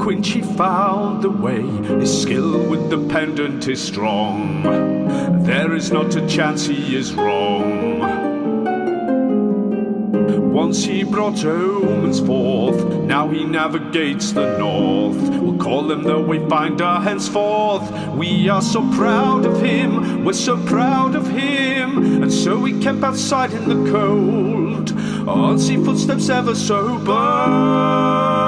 quinch he found the way. His skill with the pendant is strong. There is not a chance he is wrong. Once he brought omens forth, now he navigates the north. We'll call him the Wayfinder henceforth. We are so proud of him, we're so proud of him. And so we camp outside in the cold, unseen footsteps ever so bold.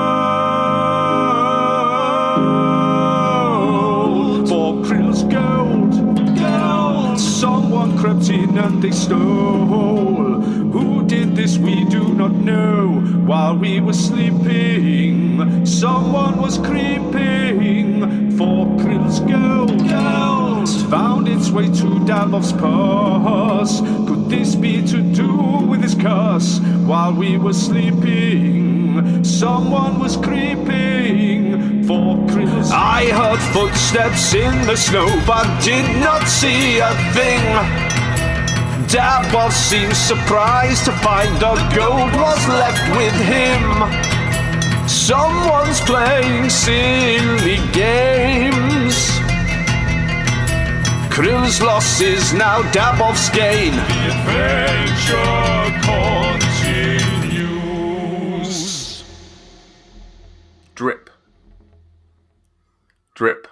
For Krill's gold, gold, someone crept in and they stole. Who did this we do not know. While we were sleeping, someone was creeping. For Krill's gold, gold found its way to Davov's pass. Could this be to do with his curse? While we were sleeping, someone was creeping. For Krill's, I heard footsteps in the snow, but did not see a thing. Davos seemed surprised to find the gold was left with him. Someone's playing silly games. Krill's loss is now Davov's gain. The adventure continues. Drip. Drip.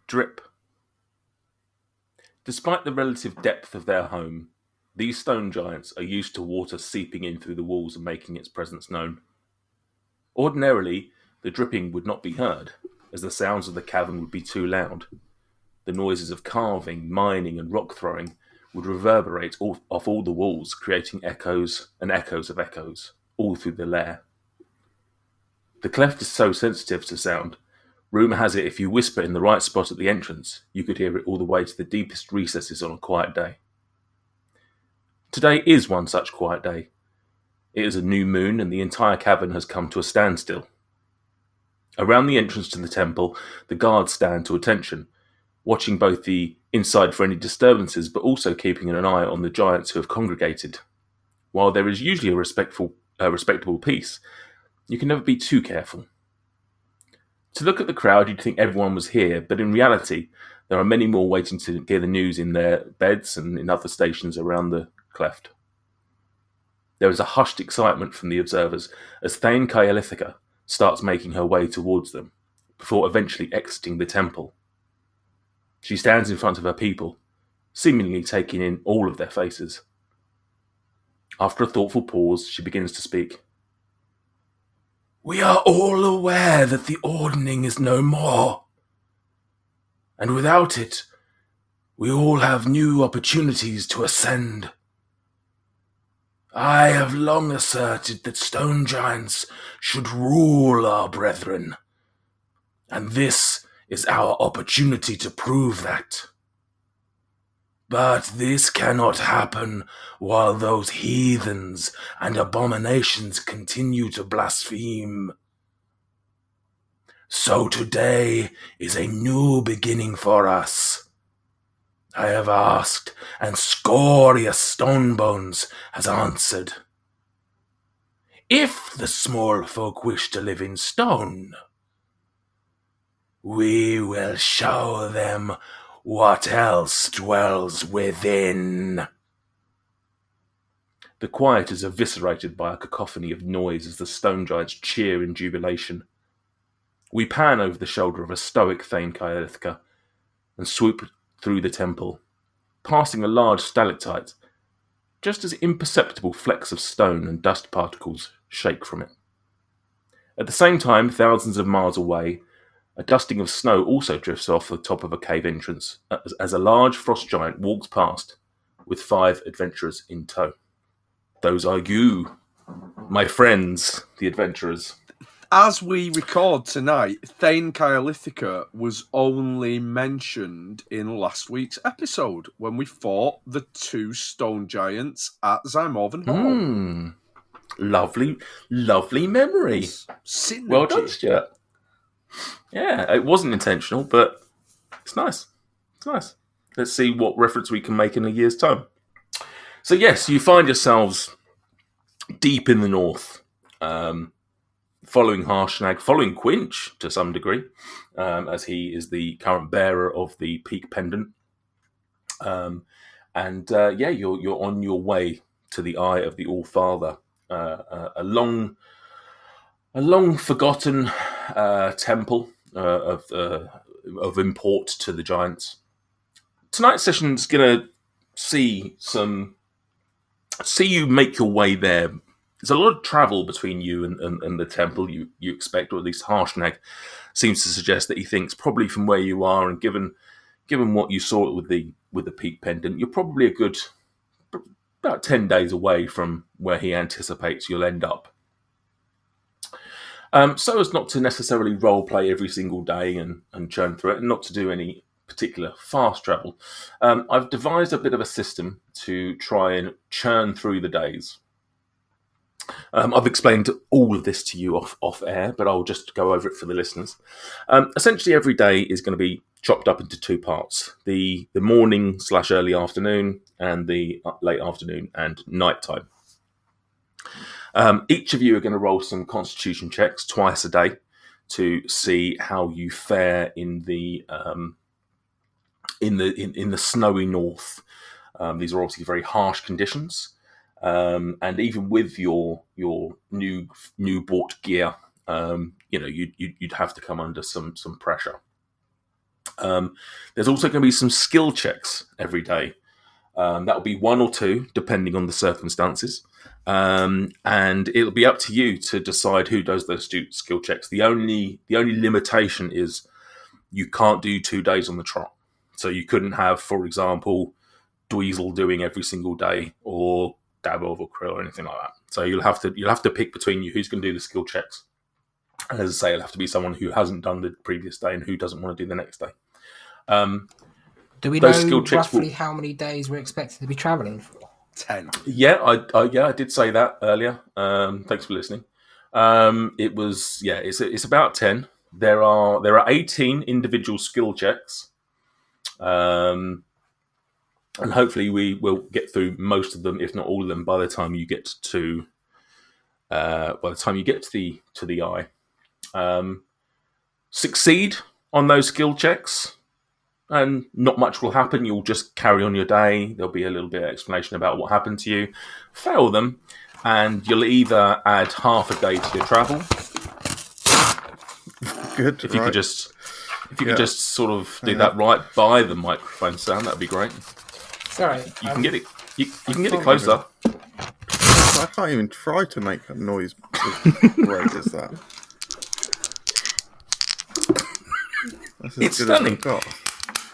Drip. Despite the relative depth of their home, these stone giants are used to water seeping in through the walls and making its presence known. Ordinarily, the dripping would not be heard, as the sounds of the cavern would be too loud. The noises of carving, mining, and rock throwing would reverberate off all the walls, creating echoes and echoes of echoes, all through the lair. The cleft is so sensitive to sound. Rumour has it if you whisper in the right spot at the entrance, you could hear it all the way to the deepest recesses on a quiet day. Today is one such quiet day. It is a new moon and the entire cavern has come to a standstill. Around the entrance to the temple, the guards stand to attention, watching both the inside for any disturbances but also keeping an eye on the giants who have congregated. While there is usually a respectable peace, you can never be too careful. To look at the crowd, you'd think everyone was here, but in reality, there are many more waiting to hear the news in their beds and in other stations around the cleft. There is a hushed excitement from the observers as Thane Kyalithica starts making her way towards them, before eventually exiting the temple. She stands in front of her people, seemingly taking in all of their faces. After a thoughtful pause, she begins to speak. We are all aware that the ordning is no more. And without it, we all have new opportunities to ascend. I have long asserted that stone giants should rule our brethren, and this is our opportunity to prove that. But this cannot happen while those heathens and abominations continue to blaspheme. So today is a new beginning for us. I have asked, and Scorious Stonebones has answered. If the small folk wish to live in stone, we will show them what else dwells within. The quiet is eviscerated by a cacophony of noise as the stone giants cheer in jubilation. We pan over the shoulder of a stoic Thane Kyalithica and swoop through the temple, passing a large stalactite. Just as imperceptible flecks of stone and dust particles shake from it. At the same time, thousands of miles away, a dusting of snow also drifts off the top of a cave entrance as a large frost giant walks past with 5 adventurers in tow. Those are you, my friends, the adventurers. As we record tonight, Thane Kyalithica was only mentioned in last week's episode when we fought the 2 stone giants at Zymoven Hall. Lovely, lovely memory. Synergy. Well done, Stuart. Yeah, it wasn't intentional, but it's nice. It's nice. Let's see what reference we can make in a year's time. So yes, you find yourselves deep in the north. following Harshnag, following Quinch to some degree, as he is the current bearer of the Peak Pendant. You're on your way to the Eye of the All-Father, a long forgotten temple of import to the Giants. Tonight's session's gonna see you make your way there. There's a lot of travel between you and the temple, you expect, or at least Harshnag seems to suggest that he thinks probably from where you are, and given what you saw with the Peak Pendant, you're probably a good about 10 days away from where he anticipates you'll end up. So as not to necessarily role play every single day and churn through it, and not to do any particular fast travel, I've devised a bit of a system to try and churn through the days. I've explained all of this to you off air, but I'll just go over it for the listeners. Essentially, every day is going to be chopped up into two parts: the morning / early afternoon, and the late afternoon and night time. Each of you are going to roll some Constitution checks twice a day to see how you fare in the snowy north. These are obviously very harsh conditions. And even with your new bought gear, you'd have to come under some pressure. There's also going to be some skill checks every day. That'll be one or two, depending on the circumstances. And it'll be up to you to decide who does those skill checks. The only limitation is you can't do 2 days on the trot. So you couldn't have, for example, Dweezil doing every single day, or Dabov or Krill or anything like that. So you'll have to pick between you who's going to do the skill checks. And as I say, it'll have to be someone who hasn't done the previous day and who doesn't want to do the next day. Do we know roughly how many days we're expected to be travelling for? 10. Yeah, I did say that earlier. Thanks for listening. It's about 10. There are 18 individual skill checks. And hopefully we will get through most of them, if not all of them, by the time you get to the eye. Succeed on those skill checks, and not much will happen. You'll just carry on your day. There'll be a little bit of explanation about what happened to you. Fail them, and you'll either add half a day to your travel. Good. If you could just sort of do that right by the microphone, Sam, that'd be great. Sorry, you can get it. You can get it closer. I can't even try to make a noise as great as that. That's It's stunning.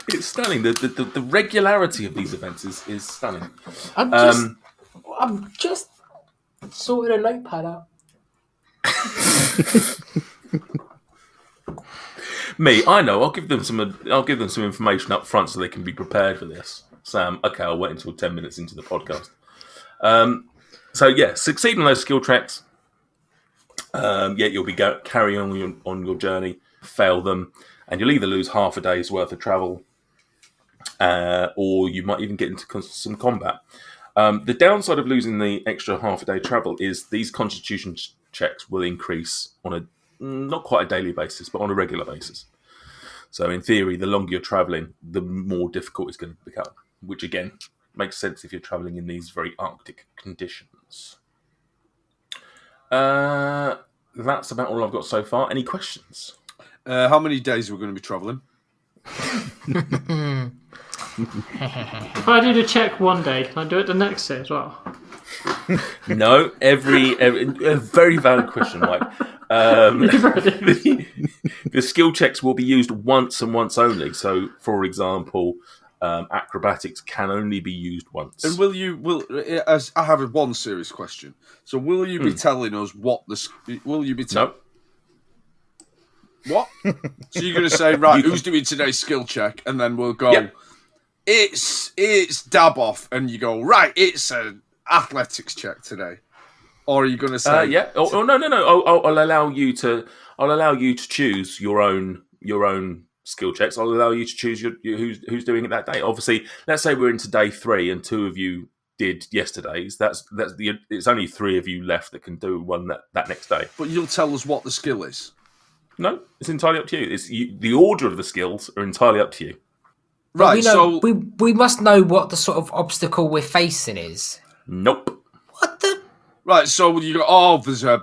It's stunning. The regularity of these events is stunning. I'm just sorting a notepad out. Me, I know. I'll give them some information up front so they can be prepared for this. Sam, okay, I'll wait until 10 minutes into the podcast. Succeed on those skill tracks. You'll be carrying on your journey. Fail them, and you'll either lose half a day's worth of travel, or you might even get into some combat. The downside of losing the extra half a day travel is these Constitution checks will increase on a not quite a daily basis, but on a regular basis. So in theory, the longer you're traveling, the more difficult it's going to become, which again makes sense if you're traveling in these very Arctic conditions. That's about all I've got so far. Any questions? How many days are we going to be travelling? If I do the check one day, can I do it the next day as well? No, every a very valid question, Mike. The skill checks will be used once and once only. So, for example, acrobatics can only be used once. And as I have one serious question. So, will you be telling us what will you be telling? Nope. What? So you're going to say, right, who's doing today's skill check? And then we'll go, Yep. It's Daboff. And you go, right, it's an athletics check today. Or are you going to say... No. I'll allow you to choose your own skill checks. I'll allow you to choose who's doing it that day. Obviously, let's say we're into day 3 and two of you did yesterday's. It's only 3 of you left that can do one that next day. But you'll tell us what the skill is. No, it's entirely up to you. The order of the skills are entirely up to you. Right, so we must know what the sort of obstacle we're facing is. Nope. What the? right, so you go. There's a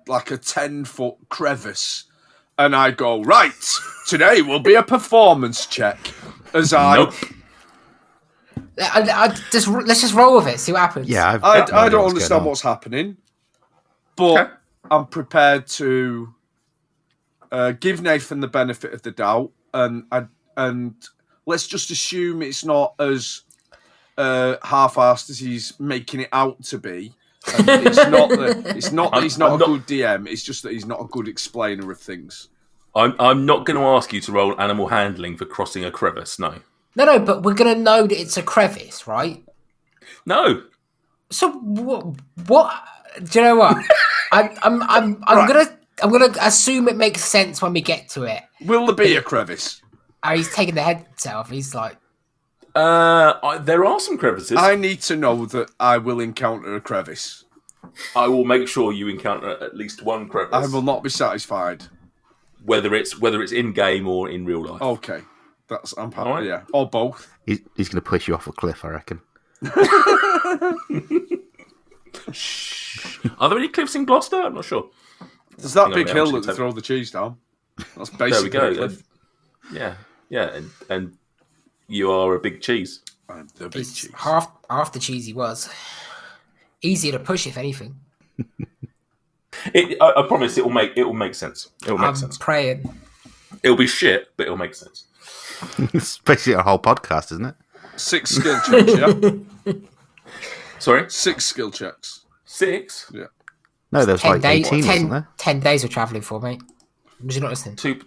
like a 10-foot crevice, and I go right. Today will be a performance check. As I. Nope. Let's just roll with it. See what happens. Yeah, I don't understand what's happening, but Okay. I'm prepared to give Nathan the benefit of the doubt, and let's just assume it's not as half-assed as he's making it out to be. And it's not that he's not a good DM. It's just that he's not a good explainer of things. I'm not going to ask you to roll animal handling for crossing a crevice. No. No, but we're gonna know that it's a crevice, right? No. So what? Do you know what? I'm gonna assume it makes sense when we get to it. Will there be a crevice? Oh, he's taking the headset off. He's like, There are some crevices. I need to know that I will encounter a crevice. I will make sure you encounter at least one crevice. I will not be satisfied. Whether it's in game or in real life. Okay, I'm happy. Alright. Yeah, or both. He's going to push you off a cliff, I reckon. Are there any cliffs in Gloucester? I'm not sure. There's that Hang on, big mate, hill I'm that just they gonna throw the cheese down. That's There we basically go. a cliff. Yeah, and you are a big cheese. I'm the big he's cheese. half the cheese he was. Easier to push, if anything. I promise it will make sense. It will make I'm sense. praying. It'll be shit, but it'll make sense. It's basically a whole podcast, isn't it? 6 skill checks, yeah? Sorry? 6 skill checks. 6? Yeah. No, there's 10 like days. 18, wasn't there? 10 days we're travelling for, mate. Was you not listening? 2.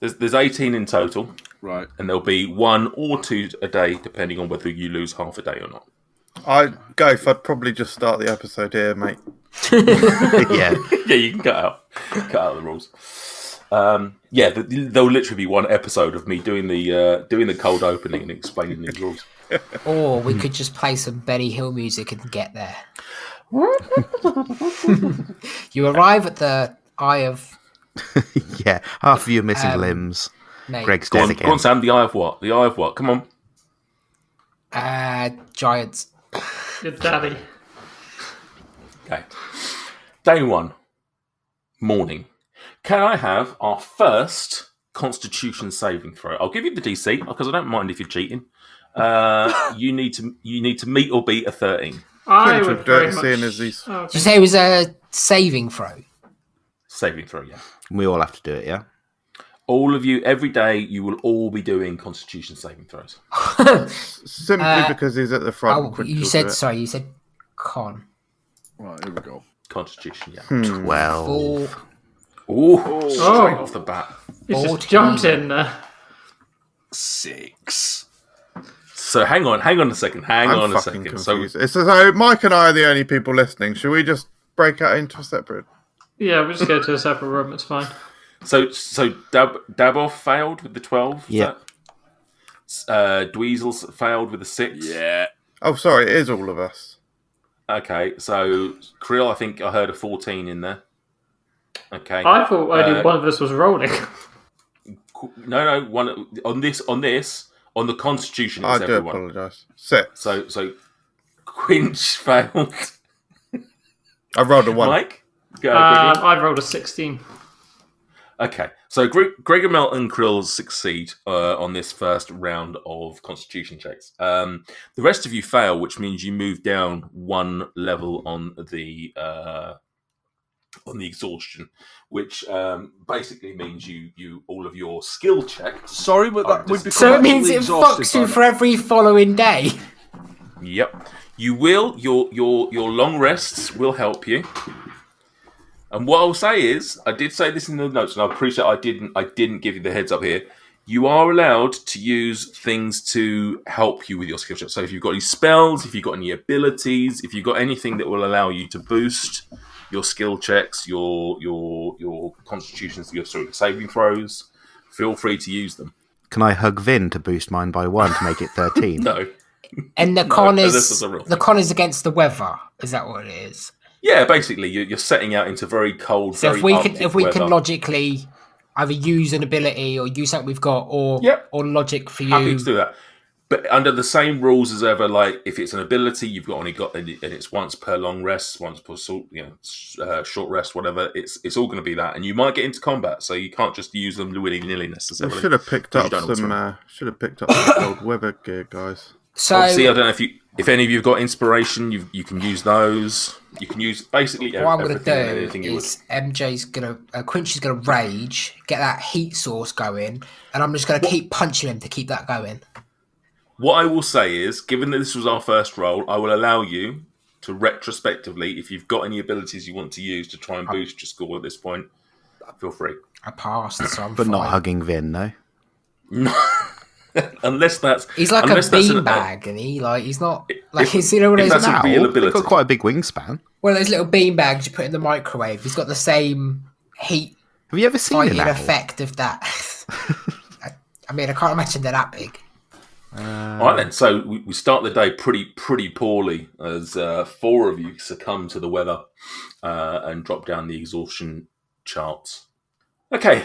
There's 18 in total, Right. and there'll be 1 or 2 a day, depending on whether you lose half a day or not. I'd probably just start the episode here, mate. Yeah. Yeah, you can cut out the rules. There'll literally be 1 episode of me doing the cold opening and explaining these rules. Or we could just play some Benny Hill music and get there. You arrive at the Eye of... Yeah, half of you are missing limbs. Mate, Greg's Go dead on, again. go on, Sam. The Eye of what? The Eye of what? Come on. Giants. Good daddy. Okay. Day 1. Morning. Can I have our first Constitution saving throw? I'll give you the DC because I don't mind if you're cheating. You need to meet or beat a 13. I Quinch would would very do it, much... seeing as he's- Oh, Did you say it was a saving throw? Saving throw, yeah. We all have to do it, yeah? All of you, every day, you will all be doing Constitution saving throws. Simply because he's at the front. Oh, Quinch you will said... do it. Sorry, you said con. Right, here we go. Constitution, yeah. 12. Or Straight off the bat. he's just 14. jumped in there. 6. So hang on a second. I'm fucking confused. It's as though Mike and I are the only people listening. Should we just break out into a separate? Yeah, we'll just go to a separate room. It's fine. So Daboff failed with the 12. Yeah. Dweezil failed with the 6. Yeah. Oh, sorry, it is all of us. Okay, so Krill, I think I heard a 14 in there. Okay. I thought only one of us was rolling. No, one on the Constitution. I It's do everyone. apologise. 6. So Quinch failed. I rolled a 1. Mike, go. quickly. I rolled a 16. Okay, so Gregor, Mel, and Krill succeed on this first round of Constitution checks. The rest of you fail, which means you move down 1 level on the exhaustion, which basically means you all of your skill checks. Sorry, but that would become So it means it exhausted fucks you by for every following day. Yep, you will. Your long rests will help you. And what I'll say is, I did say this in the notes, and I appreciate I didn't give you the heads up here. You are allowed to use things to help you with your skill checks. So if you've got any spells, if you've got any abilities, if you've got anything that will allow you to boost your skill checks, your constitutions, your saving throws, feel free to use them. Can I hug Vin to boost mine by 1 to make it 13? No. And the No, con this is is a real the thing. con is against the weather. Is that what it is? Yeah, basically, you're setting out into very cold, So very if we Arctic can weather. logically either use an ability or use something we've got, or Yep. logic for Happy you. to do that. But under the same rules as ever, like if it's an ability, you've only got, and it's once per long rest, once per short rest, whatever. It's all going to be that, and you might get into combat, so you can't just use them willy nilly We necessarily. should have picked because you up don't know what's some. wrong. Cold weather gear, guys. So Obviously, I don't know if any of you've got inspiration, you can use those. You can use basically what I'm going to everything and do anything you would. is Quincy's going to rage, get that heat source going, and I'm just going to keep punching him to keep that going. What I will say is, given that this was our first roll, I will allow you to retrospectively, if you've got any abilities you want to use to try and boost your score at this point, feel free. I passed, so I'm But not fine. hugging Vin, no. Unless that's He's like a unless that's beanbag, and he's not like if- he's one of if those that's a now. real They've ability. got quite a big wingspan. One of those little beanbags you put in the microwave. He's got the same heat Have you ever seen an fighting owl? effect of that. I mean, I can't imagine they're that big. All right then. So we start the day pretty poorly as 4 of you succumb to the weather and drop down the exhaustion charts. Okay.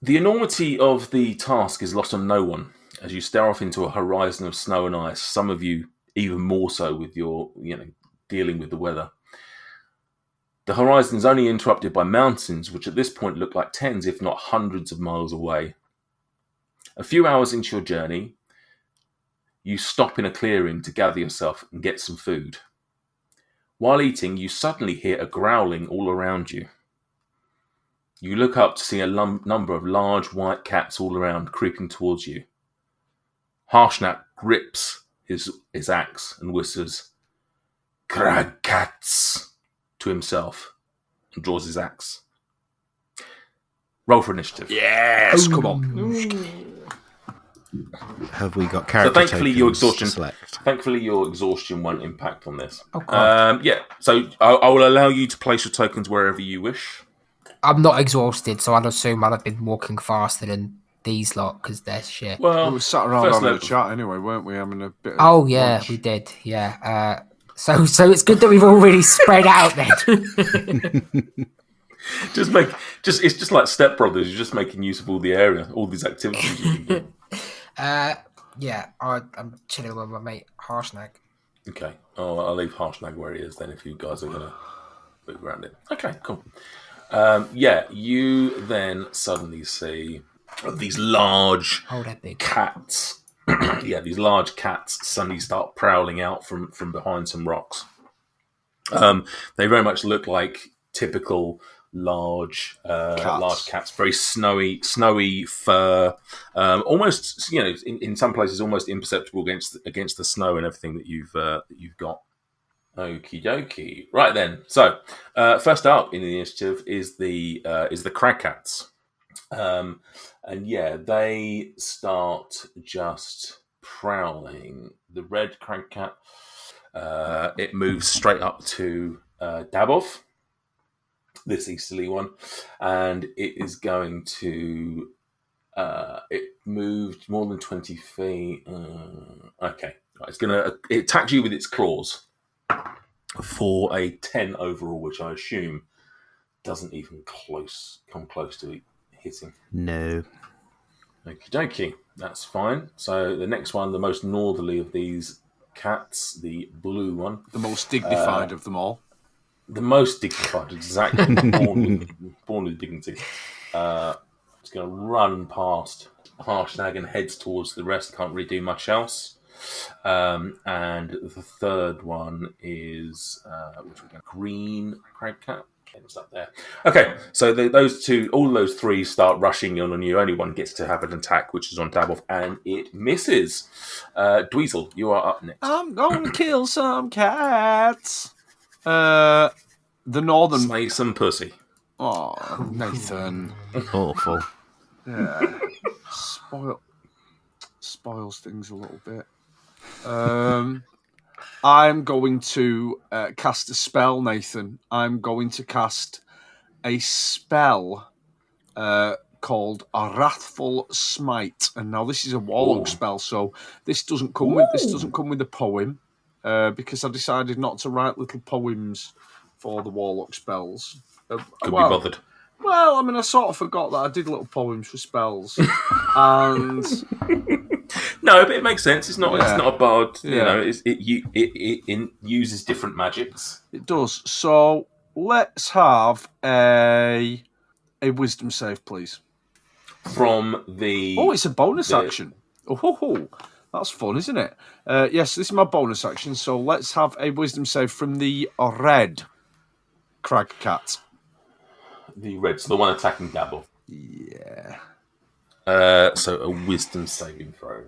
The enormity of the task is lost on no one as you stare off into a horizon of snow and ice. Some of you even more so with your dealing with the weather. The horizon is only interrupted by mountains, which at this point look like tens, if not hundreds of miles away. A few hours into your journey, you stop in a clearing to gather yourself and get some food. While eating, you suddenly hear a growling all around you. You look up to see a number of large white cats all around, creeping towards you. Harshnap grips his axe and whistles, "Crag cats," to himself and draws his axe. Roll for initiative. Yes, come on. Have we got So character thankfully your tokens to exhaustion, select? thankfully your exhaustion won't impact on this. Oh, God. Yeah. So I will allow you to place your tokens wherever you wish. I'm not exhausted, so I'd assume I'd have been walking faster than these lot because they're shit. Well, We were sat around first having a level. chat anyway, weren't we? Having a bit of Oh yeah, lunch. we did. Yeah. So it's good that we've all really spread out then. It's just like Step Brothers. You're just making use of all the area, all these activities you can do. Yeah. I'm chilling with my mate Harshnag. Okay. Oh, I'll leave Harshnag where he is then if you guys are going to move around it. Okay, cool. Yeah, you then suddenly see these large Oh, they're big. cats. Yeah, these large cats suddenly start prowling out from behind some rocks. They very much look like typical large cats. Very snowy fur. Almost, in some places, almost imperceptible against the snow and everything that you've got. Okie dokie. Right then. So first up in the initiative is the crag cats. And yeah, they start just prowling. The red crag cat, it moves straight up to Dabov, this easterly one, and it is going to. It moved more than 20 feet. Okay, right, it's gonna attack you with its claws for a 10 overall, which I assume doesn't even come close to hitting. No. Okie dokie, that's fine. So the next one, the most northerly of these cats, the blue one, The most dignified of them all. the most dignified, exactly, born with dignity. It's going to run past Harshnag and heads towards the rest. Can't really do much else. And the third one is which we got, green crag cat. What's up there? Okay, so those two, all those three start rushing on you. Only one gets to have an attack, which is on Dabov, and it misses. Dweezil, you are up next. I'm gonna kill some cats. The northern. Slay some pussy. Oh, Nathan. Awful. Yeah. Spoils things a little bit. I'm going to cast a spell, Nathan. I'm going to cast a spell called a Wrathful Smite, and now this is a Warlock spell. So this doesn't come with the poem, because I decided not to write little poems for the Warlock spells. Could be bothered. Well, I mean, I sort of forgot that I did little poems for spells, and No, but it makes sense. It's not. Yeah. It's not a bard. You Yeah. know, it uses different magics. it does. So let's have a wisdom save, please. From the Oh, it's a bonus action. Oh, that's fun, isn't it? Yes, this is my bonus action. So let's have a wisdom save from the red crag cat. red, so the one attacking Gabble. Yeah. So a wisdom saving throw.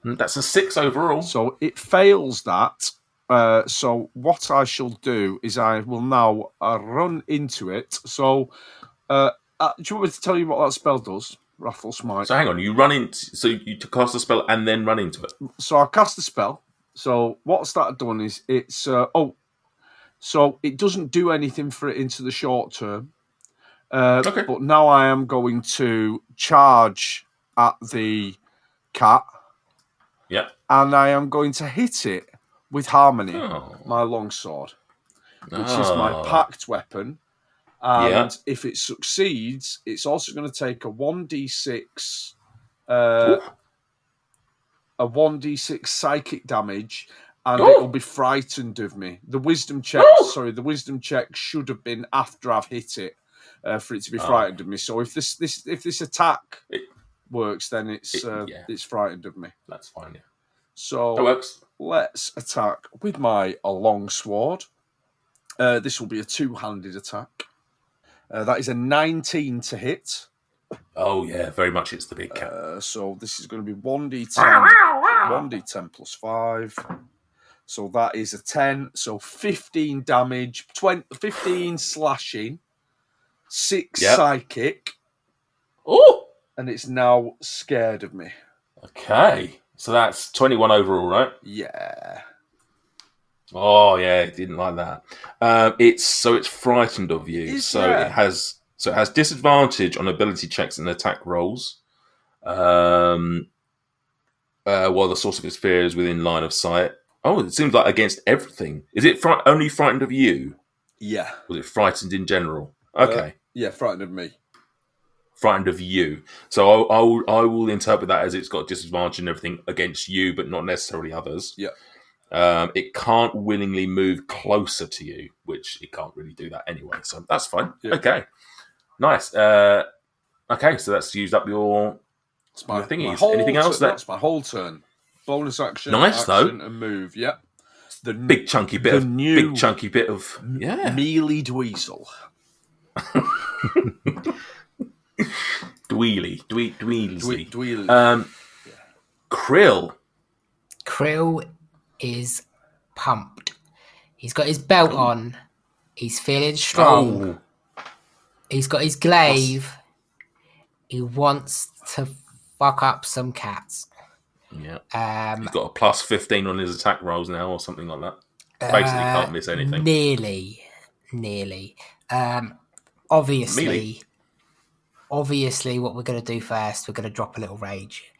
That's a 6 overall. So it fails that. So what I shall do is I will now run into it. So do you want me to tell you what that spell does? Wrathful Smite. So hang on, you run into. So you cast a spell and then run into it. So I cast the spell. So what's that done is it's so it doesn't do anything for it into the short term. Okay. But now I am going to charge at the cat, Yeah. and I am going to hit it with Harmony, Oh. my longsword, which is my packed weapon. And if it succeeds, it's also going to take a 1d6, a 1d6 psychic damage, and it'll be frightened of me. The wisdom check should have been after I've hit it, for it to be frightened of me. So if this attack works, then it's frightened of me. That's fine. Yeah. So That works. let's attack with my longsword. This will be a two-handed attack. That is a 19 to hit. Oh yeah, very much. It's the big cat. So this is going to be 1d10 plus 5. So that is a 10. So 15 damage, 15 slashing, 6 psychic. Oh. And it's now scared of me. Okay. So that's 21 overall, right? Yeah. Oh yeah, it didn't like that. It's frightened of you. It has disadvantage on ability checks and attack rolls. While the source of its fear is within line of sight. Oh, it seems like against everything. Is it only frightened of you? Yeah. Was it frightened in general? Okay. Yeah, frightened of me. Frightened of you. So I will interpret that as it's got disadvantage and everything against you, but not necessarily others. Yeah. It can't willingly move closer to you, which it can't really do that anyway. So that's fine. Yeah. Okay. Nice. Okay, so that's used up your thingies. Anything else? That's my whole turn. Bonus action. Nice, action though. And move. Yep. The big chunky bit of mealy dweezil. Dweely. Krill. Krill is pumped. He's got his belt on. He's feeling strong. He's got his glaive. He wants to fuck up some cats. Yeah. He's got a plus 15 on his attack rolls now, or something like that. Basically, can't miss anything. Nearly. Obviously, what we're going to do first, we're going to drop a little rage.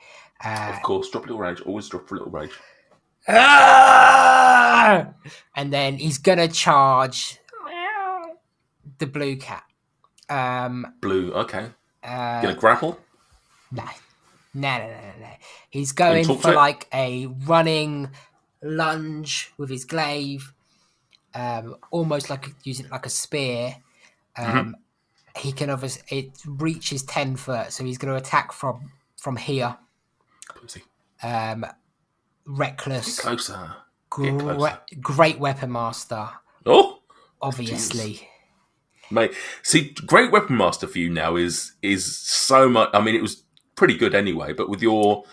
Of course, drop a little rage. Always drop a little rage. And then he's going to charge the blue cat. Blue, okay. Gonna grapple? No. He's going for like a running lunge with his glaive, almost like using it like a spear. He can obviously it reaches 10 foot, so he's going to attack from here. Pussy. Reckless. Get closer. Great weapon master. Oh, obviously. Geez. Mate, see, great weapon master for you now is so much. I mean, it was pretty good anyway, but with your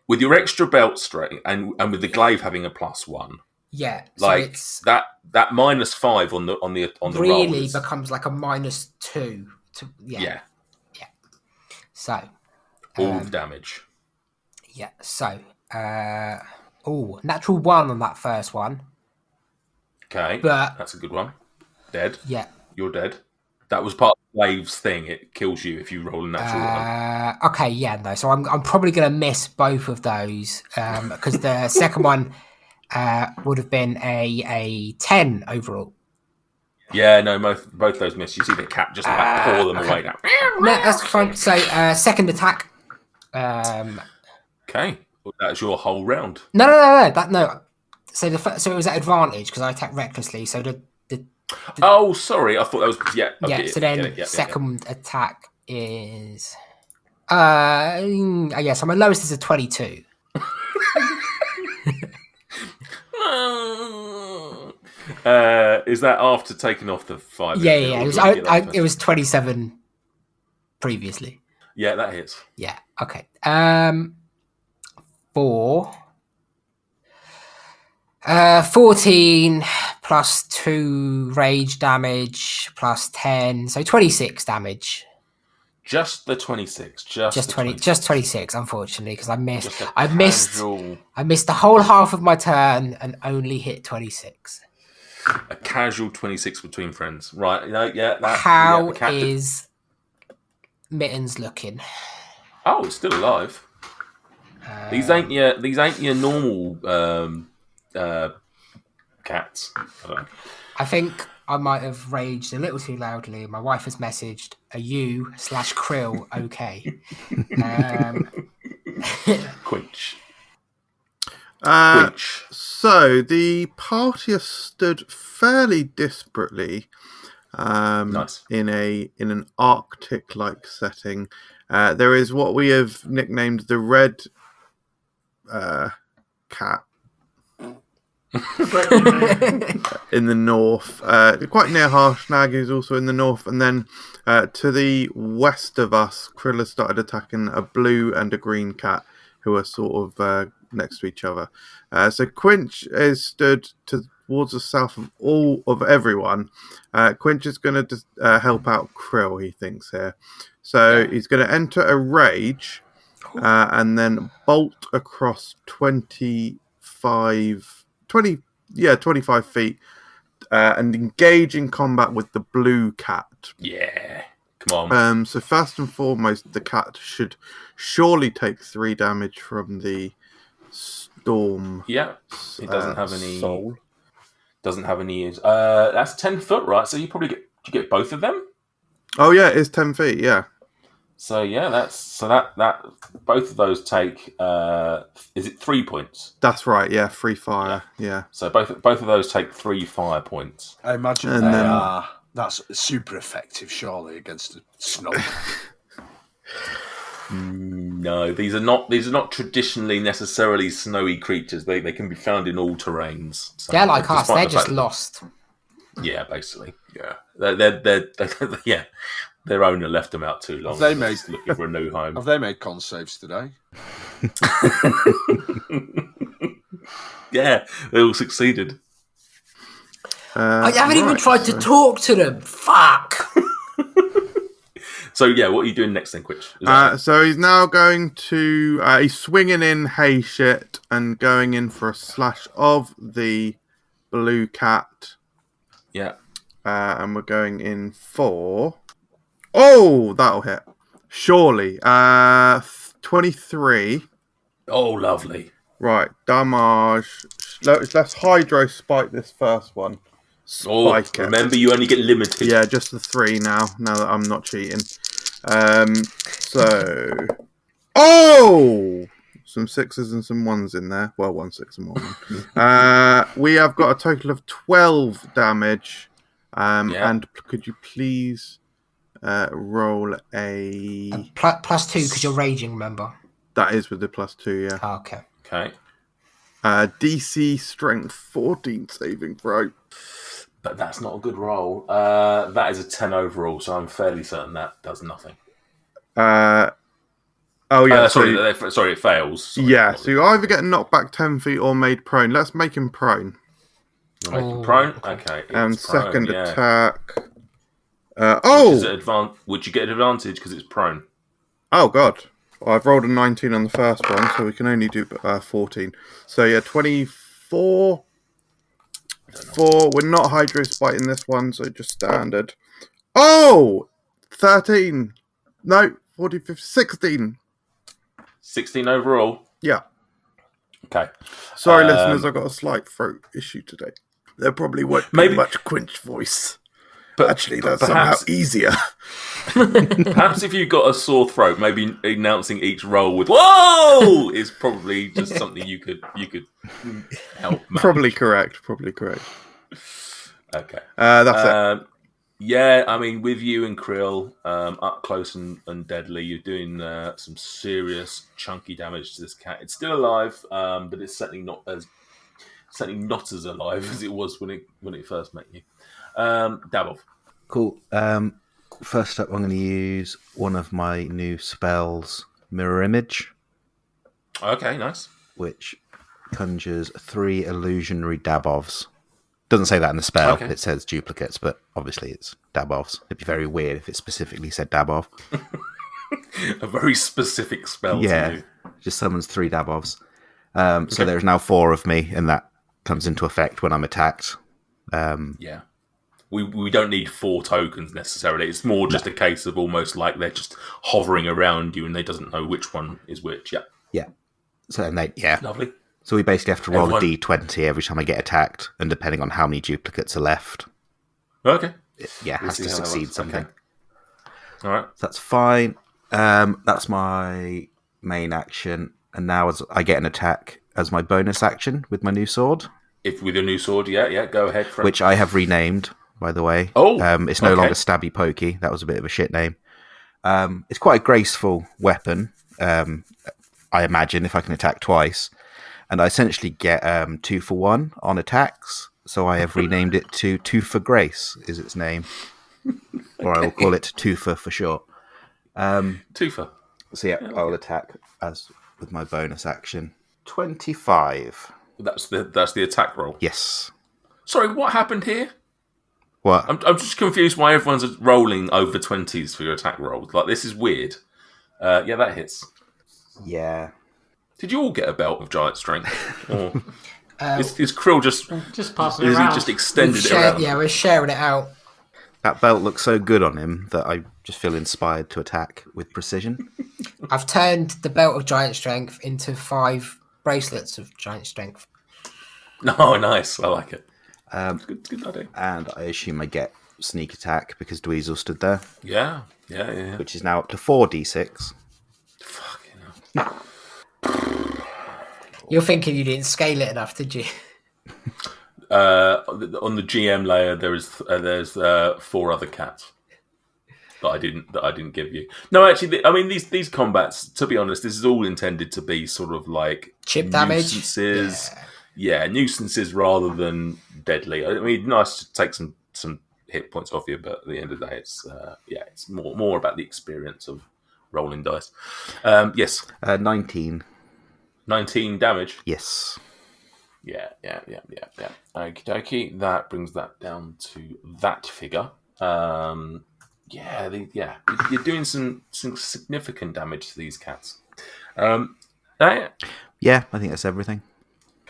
with your extra belt strength and with the glaive having a +1, yeah, like so that -5 on the really rolls becomes like a -2 to yeah. So all the damage. Yeah, so natural 1 on that first one. Okay, but that's a good one. Dead. Yeah, you're dead. That was part of Wave's thing. It kills you if you roll a natural one. Okay, yeah, no. So I'm probably going to miss both of those because the second one would have been a 10 overall. Yeah, no, both those miss. You see the cat just pour them away now. No, that's fine. So second attack. Okay, well, that's your whole round. No. So so it was at advantage because I attacked recklessly. So the Oh, sorry. I thought that was Okay, yeah. So then second attack is yeah. So my lowest is a 22. Is that after taking off the 5? Yeah. It was 27 previously. Yeah, that hits. Yeah. Okay. 14 plus 2 rage damage plus 10, so 26 damage. Just the 26. Just 26, unfortunately, because I missed the whole half of my turn and only hit 26. A casual 26 between friends. Right, How is Mittens looking? Oh, it's still alive. These ain't your normal cats. I think I might have raged a little too loudly. My wife has messaged, "Are you/Krill okay?" Quinch. So the party has stood fairly disparately Nice. in an Arctic-like setting. There is what we have nicknamed the red cat in the north, quite near Harshnag, who's also in the north, and then to the west of us, Krill has started attacking a blue and a green cat who are sort of next to each other. So Quinch is stood towards the south of everyone. Quinch is going to help out Krill, he thinks here. So he's going to enter a rage and then bolt across 25 feet and engage in combat with the blue cat. Yeah, come on. So first and foremost, the cat should surely take 3 damage from the storm. Yeah, it doesn't have any soul. Doesn't have any. That's 10 foot, right? So you probably get both of them. Oh yeah, it's 10 feet. Yeah. So yeah, that both of those take. Is it 3 points? That's right. Yeah, free fire. Yeah. So both of those take 3 fire points. I imagine that's super effective, surely, against a snow. No, these are not traditionally necessarily snowy creatures. They can be found in all terrains. So they're like us. They're just lost. Yeah, basically. Yeah, they're yeah. Their owner left them out too long. Have they made looking for a new home? Have they made con saves today? Yeah, they all succeeded. I haven't even tried to talk to them. Fuck. So yeah, what are you doing next then, Quitch? So he's now going to he's swinging in hay shit and going in for a slash of the blue cat. Yeah. And we're going in for... Oh, that'll hit. Surely. 23. Oh, lovely. Right, damage. Let's hydro spike this first one. Spike it. Remember, you only get limited. Yeah, just the 3 now that I'm not cheating. So... Oh! Some 6s and some 1s in there. Well, 1 6 and 1 1. We have got a total of 12 damage. And could you please roll a... plus 2 because you're raging, remember? That is with the plus 2, yeah. Oh, okay. Okay. DC strength 14 saving throw. But that's not a good roll. That is a 10 overall, so I'm fairly certain that does nothing. Oh, yeah. Sorry, it fails. Sorry, so you either get knocked back 10 feet or made prone. Let's make him prone. You'll make him prone? Okay. And second attack. Would you get an advantage because it's prone? Oh, God. Well, I've rolled a 19 on the first one, so we can only do 14. So, yeah, 24. 4. We're not hydro spiting this one, so just standard. Oh, 13. No, 40, 50, 16. 16 overall. Yeah. Okay. Sorry, listeners, I've got a slight throat issue today. There probably won't be Maybe- much quench voice. But Actually, that's perhaps- somehow easier. Perhaps if you've got a sore throat, maybe announcing each roll with "Whoa" is probably just something you could help manage. Probably correct. Okay. That's it. Yeah, I mean, with you and Krill up close and deadly, you're doing some serious chunky damage to this cat. It's still alive, but it's certainly not as alive as it was when it first met you. Dabov. Cool. First up, I'm going to use one of my new spells, Mirror Image, Okay, nice. which conjures 3 illusionary Dabovs. Doesn't say that in the spell. Okay. It says duplicates, but obviously it's Dabovs. It'd be very weird if it specifically said Dabov. A very specific spell. Yeah, To you. just summons 3 Dabovs. So there's now 4 of me, and that comes into effect when I'm attacked. Yeah. We don't need 4 tokens necessarily. It's more just a case of almost like they're just hovering around you and they doesn't know which one is which. Yeah. Yeah. So Lovely. So we basically have to roll Everyone- a d20 every time I get attacked, and depending on how many duplicates are left, Okay. it We'll has see to how that succeed works. something. Okay. All right. So that's fine. That's my main action, and now as I get an attack as my bonus action with my new sword, If with your new sword, yeah, go ahead. Frank. which I have renamed, by the way. Oh, it's no okay. longer Stabby Pokey. That was a bit of a shit name. It's quite a graceful weapon. I imagine if I can attack twice, and I essentially get 2 for 1 on attacks. So I have renamed it to 2 for Grace is its name, or I will call it Toofer for short. Toofer. So yeah, I'll attack as with my bonus action. 25. That's the attack roll. Yes. Sorry, what happened here? What? I'm just confused why everyone's rolling over 20s for your attack rolls. Like, this is weird. Yeah, that hits. Yeah. Did you all get a belt of giant strength? Or is Krill Just passing is around. he just extended it around? Yeah, we're sharing it out. That belt looks so good on him that I just feel inspired to attack with precision. I've turned the belt of giant strength into 5 bracelets of giant strength. No, nice. I like it. Um, It's good idea. and I assume I get sneak attack because Dweezil stood there, Yeah. which is now up to 4d6. Fucking hell. You're thinking you didn't scale it enough, did you? On the GM layer, there's 4 other cats that I didn't give you. No, actually, I mean these combats. To be honest, this is all intended to be sort of like Chip damage? nuisances. Yeah, nuisances rather than deadly. I mean, nice to take some hit points off you, but at the end of the day, it's more about the experience of rolling dice. Yes, 19. 19 damage. Yes. Yeah. Okie dokie. That brings that down to that figure. You're doing some significant damage to these cats. Yeah, I think that's everything.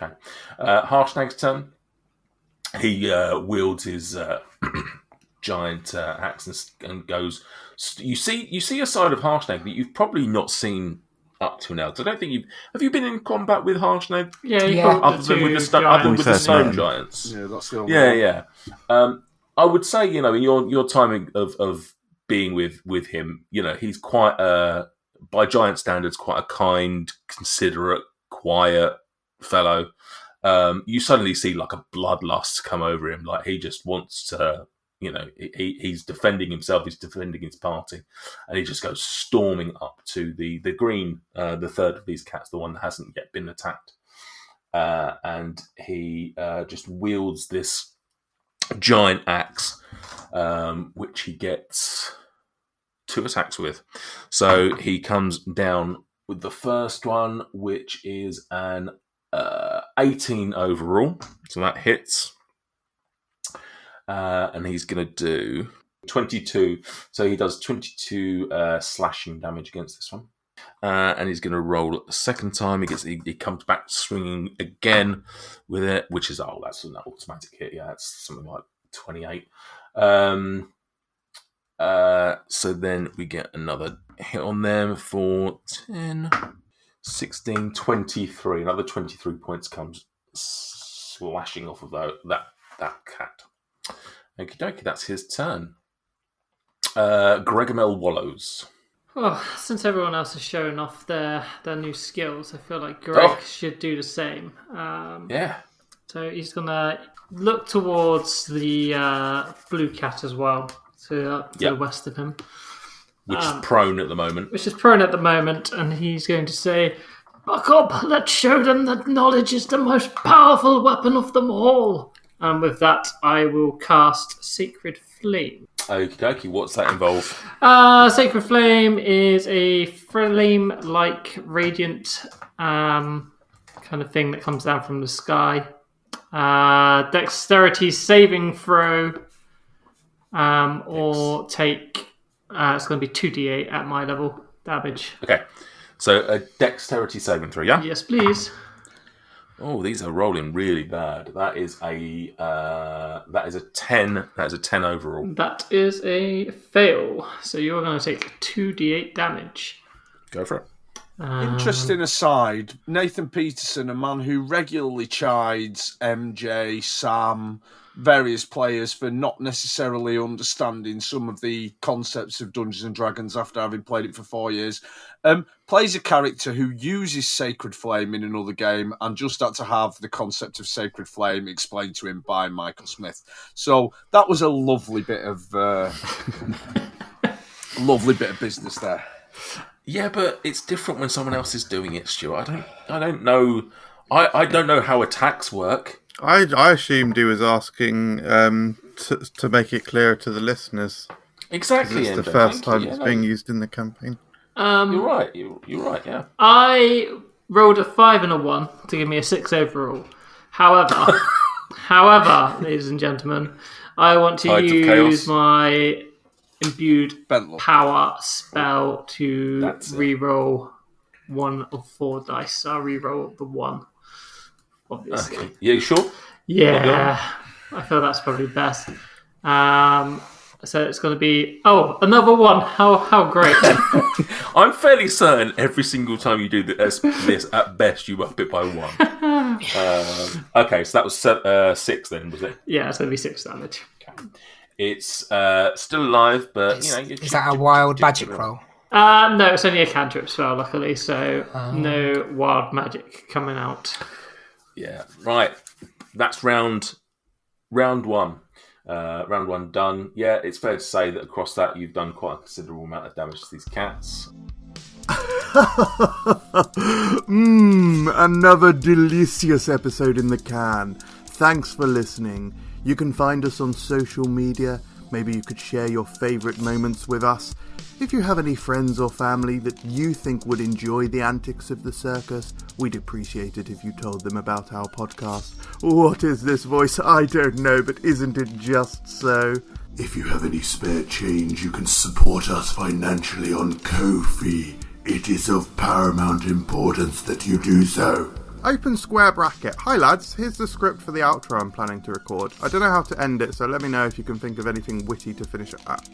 Okay. Harshnag's turn. He wields his giant axe and goes. You see a side of Harshnag that you've probably not seen up to now. Because I don't think have you been in combat with Harshnag? Yeah, you Yeah. got Other than with the stone giants. giants. Yeah, that's the only Yeah. I would say, in your timing of being with him, he's quite by giant standards, quite a kind, considerate, quiet fellow. You suddenly see like a bloodlust come over him, like he just wants to, he's defending himself, he's defending his party, and he just goes storming up to the green, the third of these cats, the one that hasn't yet been attacked, and he just wields this giant axe, which he gets 2 attacks with. So he comes down with the first one, which is an 18 overall, so that hits. And he's going to do 22. So he does 22 slashing damage against this one. And he's going to roll a second time. He comes back swinging again with it, which is that's an automatic hit. Yeah, it's something like 28. So then we get another hit on them for 10, 16, 23. Another 23 points comes slashing off of that cat. Okie dokie, that's his turn. Gregomel Wallows. Oh, since everyone else has shown off their new skills, I feel like Greg should do the same. Yeah. So he's going to look towards the blue cat as well, to the west of him. Which is prone at the moment. And he's going to say, "Buck up, let's show them that knowledge is the most powerful weapon of them all." And with that, I will cast Sacred Flame. Okie dokie, what's that involve? Sacred Flame is a flame-like radiant kind of thing that comes down from the sky. Dexterity saving throw, or take, it's going to be 2d8 at my level damage. Okay, so a dexterity saving throw, yeah? Yes, please. Oh, these are rolling really bad. That is a 10. That is a 10 overall. That is a fail. So you're going to take 2d8 damage. Go for it. Interesting aside, Nathan Peterson, a man who regularly chides MJ, Sam, various players for not necessarily understanding some of the concepts of Dungeons and Dragons after having played it for 4 years, plays a character who uses Sacred Flame in another game and just had to have the concept of Sacred Flame explained to him by Michael Smith. So that was a lovely bit of business there. Yeah, but it's different when someone else is doing it, Stuart. I don't know. I don't know how attacks work. I assumed he was asking to make it clearer to the listeners. Exactly. It's the first time it's being used in the campaign. You're right. You're right. Yeah. I rolled a 5 and a 1 to give me a 6 overall. However, ladies and gentlemen, I want to use my imbued power spell to re-roll 1 of 4 dice. So I'll re-roll the 1, obviously. Okay. Yeah, you sure? Yeah, I feel that's probably best. So it's going to be another 1. How great! I'm fairly certain every single time you do this, at best you up it by 1. Okay, so that was 6 then, was it? Yeah, it's going to be 6 damage. Okay. It's still alive, but is that a wild magic roll? No, it's only a cantrip spell, luckily, so no wild magic coming out. Yeah, right. That's round 1. Round 1 done. Yeah, it's fair to say that across that you've done quite a considerable amount of damage to these cats. Another delicious episode in the can. Thanks for listening. You can find us on social media. Maybe you could share your favourite moments with us. If you have any friends or family that you think would enjoy the antics of the circus, we'd appreciate it if you told them about our podcast. What is this voice? I don't know, but isn't it just so? If you have any spare change, you can support us financially on Ko-fi. It is of paramount importance that you do so. Open square bracket. Hi lads, here's the script for the outro I'm planning to record. I don't know how to end it, so let me know if you can think of anything witty to finish it at.